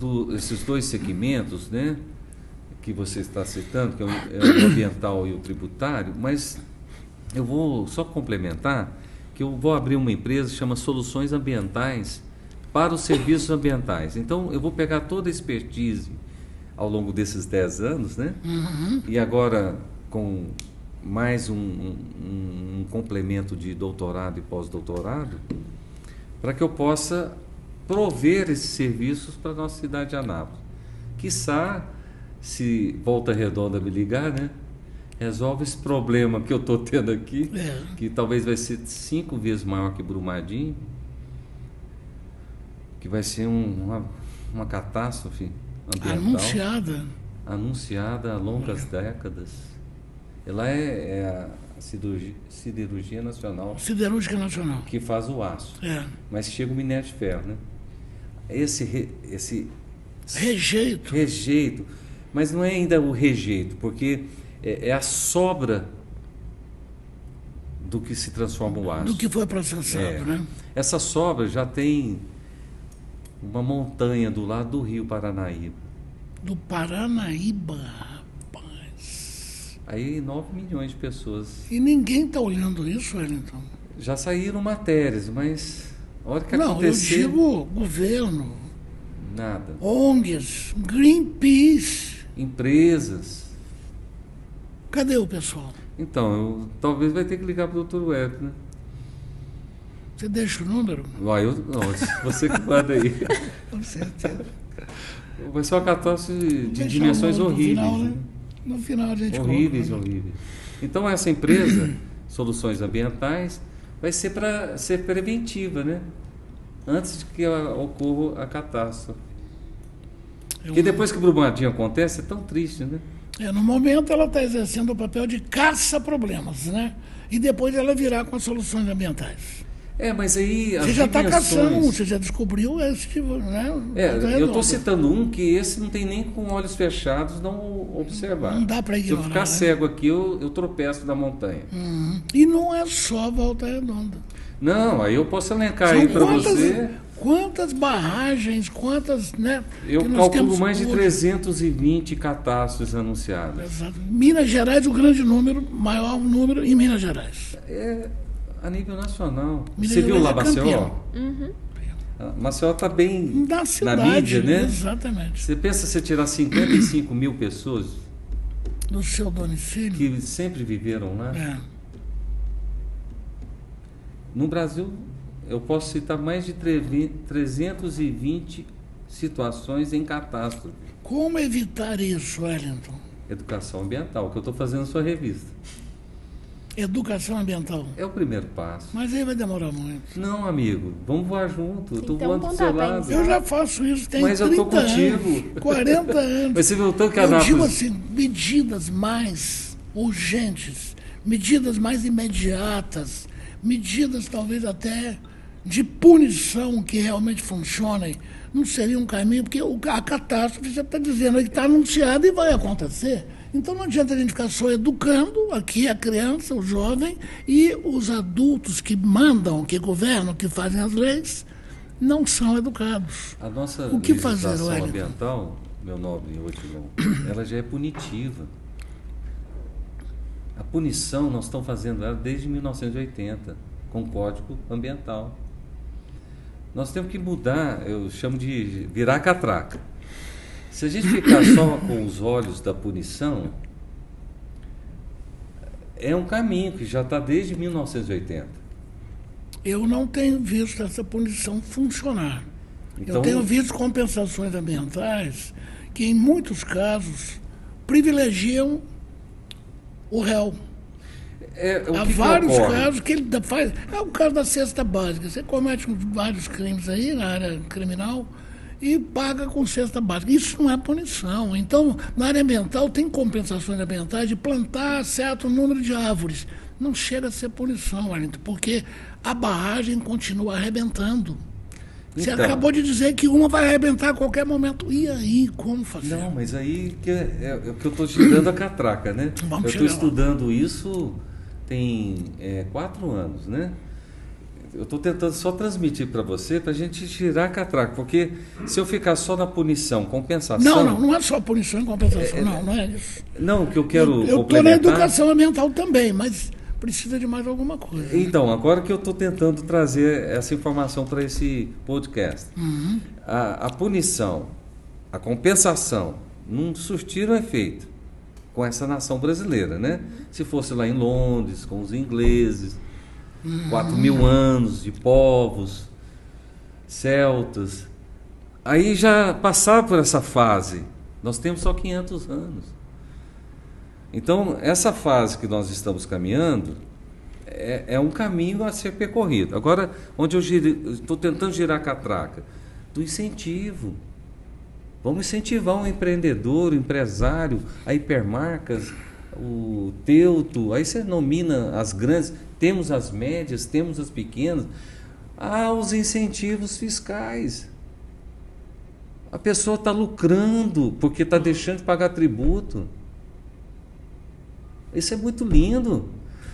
dois segmentos, né, que você está citando, que é o ambiental e o tributário, mas eu vou só complementar que eu vou abrir uma empresa que chama Soluções Ambientais para os serviços ambientais. Então, eu vou pegar toda a expertise ao longo desses 10 anos, né? E agora, com mais um complemento de doutorado e pós-doutorado, para que eu possa prover esses serviços para a nossa cidade de Anápolis. Quiçá, se Volta Redonda me ligar, né? Resolve esse problema que eu estou tendo aqui, que talvez vai ser 5 vezes maior que Brumadinho, que vai ser uma catástrofe ambiental. Anunciada há longas décadas. Ela é a siderurgia nacional.
Siderúrgica Nacional.
Que faz o aço. Mas chega o minério de ferro, né? Esse rejeito. Mas não é ainda o rejeito, porque é a sobra do que se transforma o aço.
Do que foi processado, né?
Essa sobra já tem uma montanha do lado do rio Paranaíba.
Do Paranaíba, rapaz.
Aí 9 milhões de pessoas.
E ninguém está olhando isso, Wellington?
Já saíram matérias, mas a hora que acontecer...
Não, eu digo governo.
Nada.
ONGs, Greenpeace.
Empresas.
Cadê o pessoal?
Então, talvez vai ter que ligar para o Dr. Web, né?
Você deixa o número?
Você que manda aí.
Com certeza.
Vai ser uma catástrofe de dimensões horríveis.
Final, né? No final a gente
horríveis. Então, essa empresa, Soluções Ambientais, vai ser para ser preventiva, né? Antes de que ocorra a catástrofe. Porque depois que o Brumadinho acontece, é tão triste, né?
No momento ela está exercendo o papel de caça-problemas, né? E depois ela virá com as soluções ambientais.
Mas aí...
Você já está caçando você já descobriu esse tipo, né?
Eu estou citando um que esse não tem nem com olhos fechados não observar.
Não dá para ignorar.
Se eu ficar cego aqui, eu tropeço na montanha.
E não é só Volta Redonda.
Não, aí eu posso elencar aí para você...
Quantas barragens, quantas, né?
Eu calculo mais de 320 catástrofes anunciadas.
Exato. Minas Gerais, o grande número, maior número em Minas Gerais.
A nível nacional.
Minas
Você viu lá
Maceió?
Maceió está bem na mídia, né?
Exatamente.
Você pensa você tirar 55 mil pessoas
do seu domicílio
que sempre viveram lá? No Brasil, eu posso citar mais de 320 situações em catástrofe.
Como evitar isso, Wellington?
Educação ambiental, que eu estou fazendo na sua revista.
Educação ambiental.
É o primeiro passo.
Mas aí vai demorar muito.
Não, amigo, vamos voar junto. Eu estou
Então,
voando do seu lado.
Eu já faço isso, tem
Mas
30
eu estou contigo.
Anos, 40 anos.
Mas você viu tanto que
Eu
Anápolis...
digo assim, medidas mais urgentes, medidas mais imediatas, medidas talvez até de punição que realmente funcionem, não seria um caminho, porque a catástrofe, você está dizendo aí que está anunciada e vai acontecer. Então não adianta a gente ficar só educando aqui a criança, o jovem, e os adultos que mandam, que governam, que fazem as leis, não são educados.
A nossa
o que
legislação
fazer,
ambiental, meu nobre Otilon, ela já é punitiva. A punição nós estamos fazendo ela desde 1980, com o Código Ambiental. Nós temos que mudar, eu chamo de virar catraca. Se a gente ficar só com os olhos da punição, é um caminho que já está desde 1980.
Eu não tenho visto essa punição funcionar.
Então,
eu tenho visto compensações ambientais que, em muitos casos, privilegiam o réu. Há vários casos que ele faz. É o caso da cesta básica. Você comete vários crimes aí na área criminal e paga com cesta básica. Isso não é punição. Então, na área ambiental, tem compensações ambientais de plantar certo número de árvores. não chega a ser punição, Wellington, porque a barragem continua arrebentando. Você
Então.
acabou de dizer que uma vai arrebentar a qualquer momento. E aí, como fazer?
Não, mas aí que é o que eu estou girando a catraca, né?
Vamos
Eu
chegar
estou
lá.
estudando isso tem 4 anos, né? Eu estou tentando só transmitir para você, para a gente girar a catraca, porque se eu ficar só na punição, compensação...
Não é só punição e compensação, não é isso.
Não, o que eu quero
Eu estou na
complementar...
educação ambiental também, mas precisa de mais alguma coisa.
Então, agora que eu estou tentando trazer essa informação para esse podcast. A punição, a compensação, não surtiram efeito com essa nação brasileira, né? Se fosse lá em Londres, com os ingleses, 4.000 anos de povos, celtas, aí já passaram por essa fase. Nós temos só 500 anos. Então, essa fase que nós estamos caminhando é um caminho a ser percorrido. Agora, onde eu estou tentando girar a catraca? Do incentivo. Vamos incentivar um empreendedor, um empresário, a hipermarcas, o Teuto, aí você nomina as grandes, temos as médias, temos as pequenas. Os incentivos fiscais. A pessoa está lucrando porque está deixando de pagar tributo. Isso é muito lindo.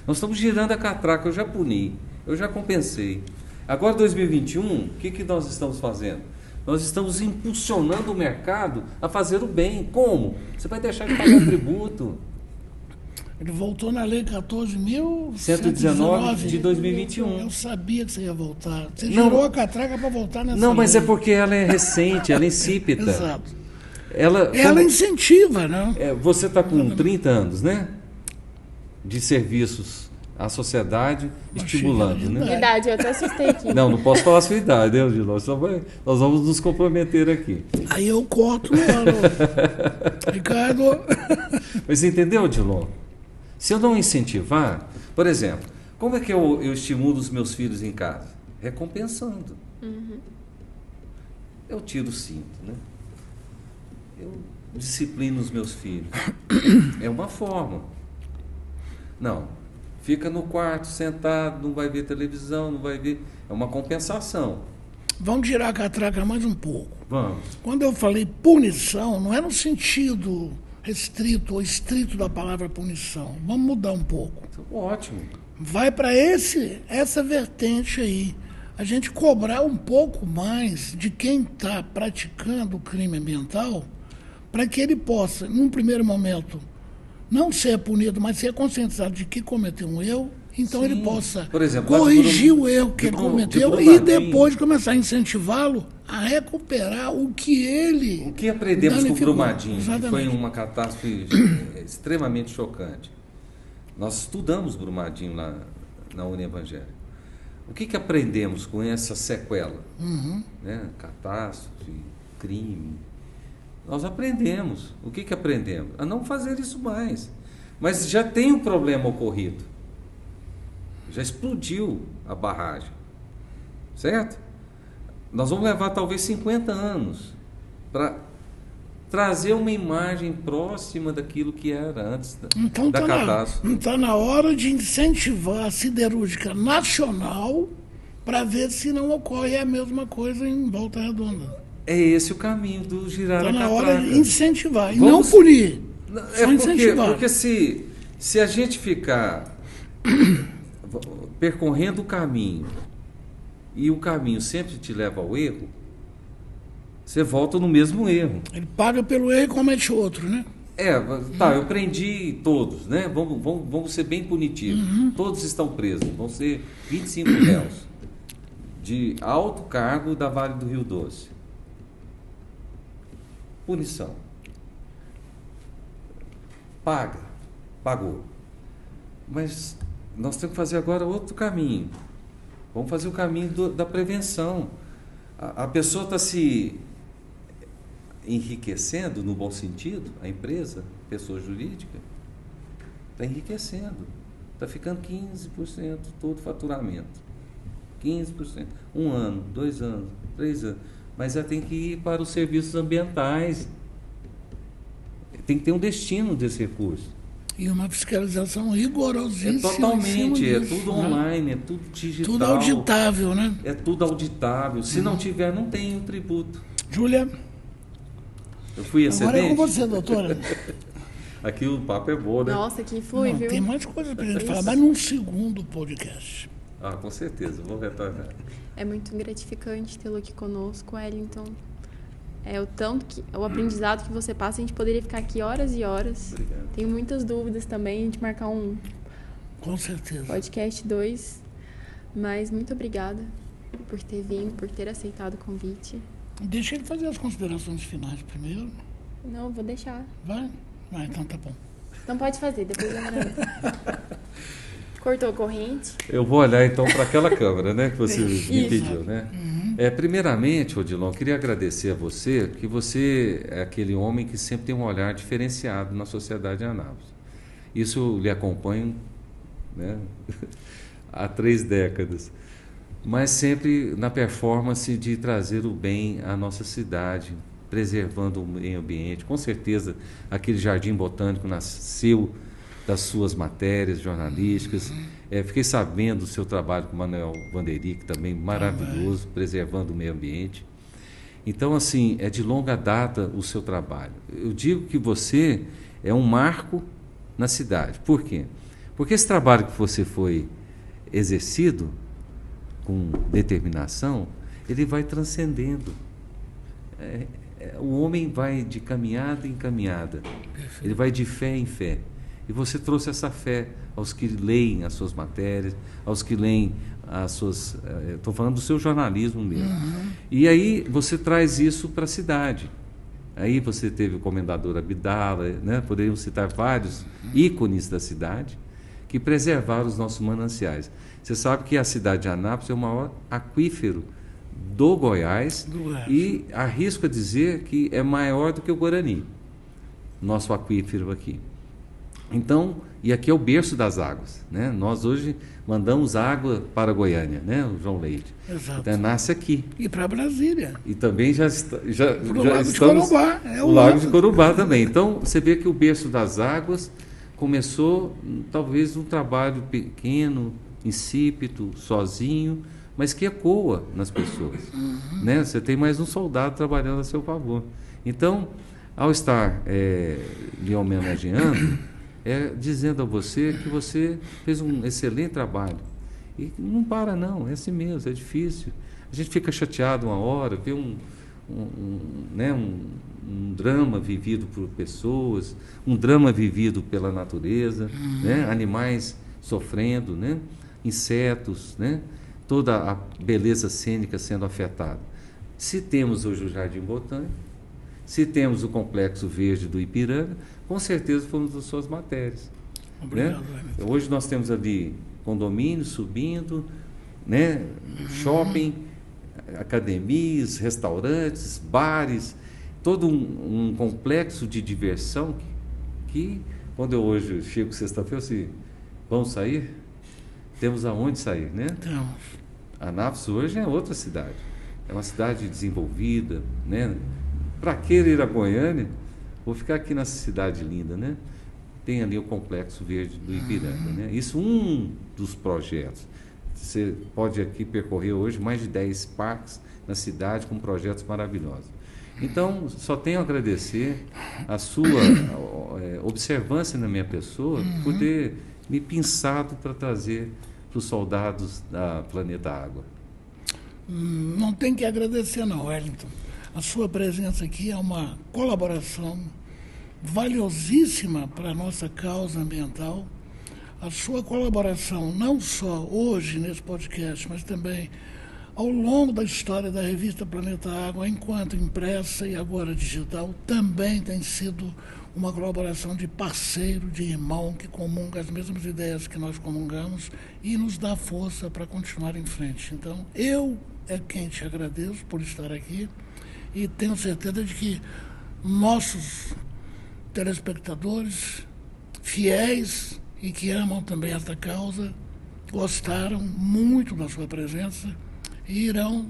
Nós estamos girando a catraca, eu já puni, eu já compensei. Agora, 2021, o que nós estamos fazendo? Nós estamos impulsionando o mercado a fazer o bem. Como? Você vai deixar de pagar tributo.
Ele voltou na lei
14.119 de 2021.
Eu sabia que você ia voltar. Você girou a catraca para voltar nessa
Não, mas
lei.
é porque ela é recente, ela é insípida.
Exato.
Ela
incentiva, né?
Você está com 30 anos, né? De serviços à sociedade, estimulando, né?
Idade, eu até assustei aqui.
Não posso falar a sua idade, né, Odilon? Nós vamos nos comprometer aqui.
Aí eu corto no ano. Ricardo.
Mas você entendeu, Odilon? Se eu não incentivar, por exemplo, como é que eu estimulo os meus filhos em casa? Recompensando. Eu tiro o cinto, né? Eu disciplino os meus filhos. É uma forma. Não, fica no quarto, sentado, não vai ver televisão, não vai ver... É uma compensação.
Vamos girar a catraca mais um pouco.
Vamos.
Quando eu falei punição, não é no sentido restrito ou estrito da palavra punição. Vamos mudar um pouco.
Ótimo.
Vai para essa vertente aí. A gente cobrar um pouco mais de quem está praticando o crime ambiental para que ele possa, num primeiro momento, não ser punido, mas ser conscientizado de que cometeu um erro, então ele possa
Por exemplo,
corrigir o erro que ele cometeu e depois começar a incentivá-lo a recuperar o que ele...
O que aprendemos com o Brumadinho,
Exatamente.
que foi uma catástrofe extremamente chocante. Nós estudamos Brumadinho lá na Unievangélica. O que aprendemos com essa sequela? Né? Catástrofe, crime. Nós aprendemos. O que aprendemos? A não fazer isso mais. Mas já tem um problema ocorrido. Já explodiu a barragem. Certo? Nós vamos levar talvez 50 anos para trazer uma imagem próxima daquilo que era antes da catástrofe.
Então está na hora de incentivar a siderúrgica nacional para ver se não ocorre a mesma coisa em Volta Redonda.
É esse o caminho do girar a catraca.
Está na hora de incentivar e não punir.
Porque se a gente ficar percorrendo o caminho e o caminho sempre te leva ao erro, você volta no mesmo erro.
Ele paga pelo erro e comete outro, né?
Eu prendi todos, né? Vamos ser bem punitivos. Todos estão presos, vão ser 25 réus de alto cargo da Vale do Rio Doce. Punição. Pagou. Mas nós temos que fazer agora outro caminho. Vamos fazer o caminho da prevenção. A pessoa está se enriquecendo, no bom sentido, a empresa, pessoa jurídica, está enriquecendo. Está ficando 15% todo o faturamento. 15%. 1 ano, 2 anos, 3 anos. Mas ela tem que ir para os serviços ambientais. Tem que ter um destino desse recurso.
E uma fiscalização rigorosíssima.
Totalmente, é tudo online, é tudo digital.
Tudo auditável, né?
É tudo auditável. Se não tiver, não tem o tributo.
Júlia,
eu fui excedente?
Agora é com você, doutora.
Aqui o papo é bom, né?
Nossa, que fui,
Não,
viu?
tem mais coisa pra gente falar, mas num segundo podcast.
Ah, com certeza, vou retornar.
É muito gratificante tê-lo aqui conosco, Wellington. É o aprendizado que você passa, a gente poderia ficar aqui horas e horas.
Obrigado.
Tenho muitas dúvidas também, a gente marcar um
Com certeza.
podcast 2. Mas muito obrigada por ter vindo, por ter aceitado o convite.
Deixa ele fazer as considerações finais primeiro.
Não, vou deixar.
Vai? Vai, então tá bom.
Não pode fazer, depois eu Cortou a corrente.
Eu vou olhar então para aquela câmera, né, que você me pediu, né?
Uhum.
Primeiramente, Odilon, queria agradecer a você, que você é aquele homem que sempre tem um olhar diferenciado na sociedade de Anápolis. Isso eu lhe acompanho, né, há 3 décadas, mas sempre na performance de trazer o bem à nossa cidade, preservando o meio ambiente. Com certeza, aquele Jardim Botânico nasceu das suas matérias jornalísticas. Fiquei sabendo do seu trabalho com o Manuel Vanderick, também maravilhoso, preservando o meio ambiente. Então, assim, é de longa data o seu trabalho. Eu digo que você é um marco na cidade. Por quê? Porque esse trabalho que você foi exercido com determinação, ele vai transcendendo. O homem vai de caminhada em caminhada, ele vai de fé em fé. E você trouxe essa fé aos que leem as suas matérias, aos que leem as suas... Estou falando do seu jornalismo mesmo.
Uhum.
E aí você traz isso para a cidade. Aí você teve o comendador Abdala, né? Poderíamos citar vários ícones da cidade que preservaram os nossos mananciais. Você sabe que a cidade de Anápolis é o maior aquífero do Goiás e arrisco a dizer que é maior do que o Guarani, nosso aquífero aqui. Então, e aqui é o berço das águas, né? Nós hoje mandamos água para Goiânia, né? O João Leite.
Exato.
Então, nasce aqui.
E para Brasília.
E também já
Lago
estamos...
de Corubá.
O Lago de Corubá também. Então, você vê que o berço das águas começou, talvez, um trabalho pequeno, insípido, sozinho, mas que ecoa nas pessoas. Né? Você tem mais um soldado trabalhando a seu favor. Então, ao estar lhe homenageando, dizendo a você que você fez um excelente trabalho. E não para não, é assim mesmo, é difícil. A gente fica chateado uma hora, vê um drama vivido por pessoas, um drama vivido pela natureza, né? Animais sofrendo, né? Insetos, né? Toda a beleza cênica sendo afetada. Se temos hoje o Jardim Botânico, se temos o Complexo Verde do Ipiranga, com certeza fomos das suas matérias.
Obrigado,
né? Hoje nós temos ali condomínios subindo, né? Shopping, academias, restaurantes, bares, todo um complexo de diversão que quando eu hoje chego sexta-feira, assim, vamos sair? Temos aonde sair, né?
Temos.
Anápolis hoje é outra cidade. É uma cidade desenvolvida, né? Para que ir a Goiânia? Vou ficar aqui nessa cidade linda, né? Tem ali o Complexo Verde do Ipiranga, né? Isso um dos projetos. Você pode aqui percorrer hoje mais de 10 parques na cidade com projetos maravilhosos. Então, só tenho a agradecer a sua observância na minha pessoa por ter me pensado para trazer para os soldados da Planeta Água.
Não tem que agradecer não, Wellington. A sua presença aqui é uma colaboração valiosíssima para a nossa causa ambiental. A sua colaboração, não só hoje nesse podcast, mas também ao longo da história da revista Planeta Água, enquanto impressa e agora digital, também tem sido uma colaboração de parceiro, de irmão, que comunga as mesmas ideias que nós comungamos e nos dá força para continuar em frente. Então, eu é quem te agradeço por estar aqui e tenho certeza de que nossos telespectadores fiéis e que amam também esta causa gostaram muito da sua presença e irão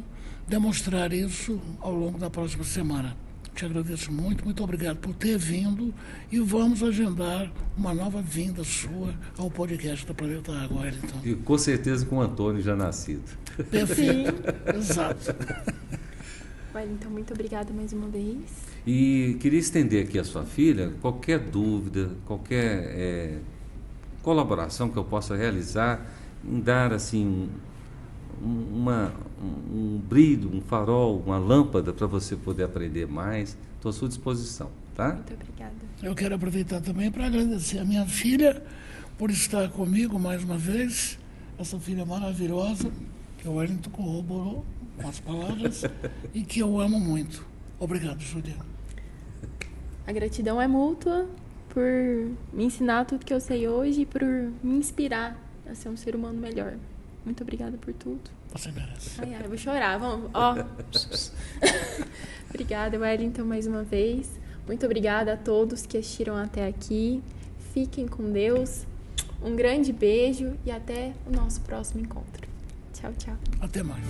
demonstrar isso ao longo da próxima semana. Te agradeço muito, muito obrigado por ter vindo e vamos agendar uma nova vinda sua ao podcast da Planeta Água, Wellington.
E com certeza com o Antônio já nascido.
Perfeito, exato.
Wellington, muito obrigada mais uma vez.
E queria estender aqui a sua filha, qualquer dúvida, qualquer colaboração que eu possa realizar, em dar assim um brilho, um farol, uma lâmpada para você poder aprender mais. Estou à sua disposição, tá?
Muito obrigada.
Eu quero aproveitar também para agradecer a minha filha por estar comigo mais uma vez, essa filha maravilhosa, que o Wellington corroborou com as palavras e que eu amo muito. Obrigado, Júlia.
A gratidão é mútua por me ensinar tudo que eu sei hoje e por me inspirar a ser um ser humano melhor. Muito obrigada por tudo.
Você merece.
Ai, eu vou chorar. Vamos, ó. Obrigada, Wellington, mais uma vez. Muito obrigada a todos que assistiram até aqui. Fiquem com Deus. Um grande beijo e até o nosso próximo encontro. Tchau, tchau.
Até mais.